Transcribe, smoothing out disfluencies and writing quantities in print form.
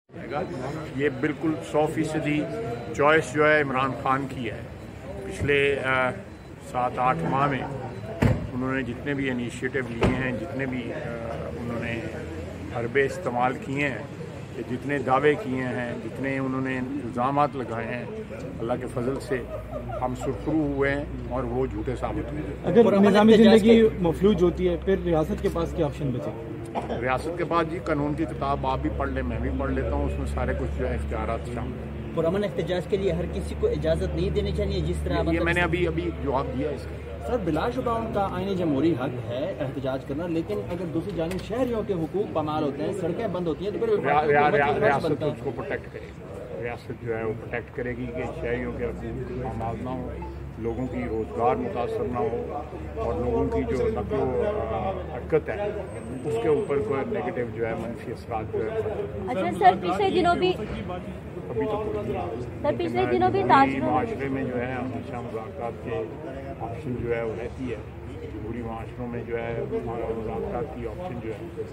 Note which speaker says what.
Speaker 1: یہ بالکل 100% چوائس جو ہے عمران خان کی ہے۔ پچھلے 7-8 ماہ میں انہوں نے جتنے بھی انیشیٹو لیے ہیں، جتنے بھی انہوں نے حربے استعمال کیے ہیں، جتنے دعوے کیے ہیں، جتنے انہوں نے الزامات لگائے ہیں، اللہ کے فضل سے ہم سرخرو ہوئے ہیں اور وہ جھوٹے ثابت ہوئے ہیں۔
Speaker 2: اگر نظام زندگی مفلوج ہوتی ہے پھر ریاست کے پاس کیا آپشن بچے؟
Speaker 1: ریاست کے بعد جی قانون کی کتاب آپ بھی پڑھ لیں، میں بھی پڑھ لیتا ہوں، اس میں سارے کچھ جو ہے اختیارات شامل ہیں۔
Speaker 3: پرامن احتجاج کے لیے ہر کسی کو اجازت نہیں دینی چاہیے، جس طرح
Speaker 1: یہ میں نے ابھی جواب دیا اس کا۔
Speaker 4: سر بلا شبہ ان کا آئین جمہوری حق ہے احتجاج کرنا، لیکن اگر دوسری جانب شہریوں کے حقوق پامال ہوتے ہیں، سڑکیں بند ہوتی ہیں، تو پھر
Speaker 1: ریاست اس کو پروٹیکٹ کرے گی، ریاست جو ہے وہ پروٹیکٹ کرے گی کہ شہریوں کے حقوق پامال نہ ہو، لوگوں کی روزگار متاثر نہ ہو، اور لوگوں کی جو نقل و حرکت ہے اس کے اوپر کوئی نیگیٹو جو ہے منفی اثرات جو ہے۔
Speaker 5: اچھا سر، پچھلے دنوں بھی
Speaker 1: ابھی تو معاشرے میں جو ہے ہمیشہ مذاکرات کے آپشن جو ہے وہ رہتی ہے، جمہوری معاشروں میں جو ہے مذاکرات کی آپشن جو ہے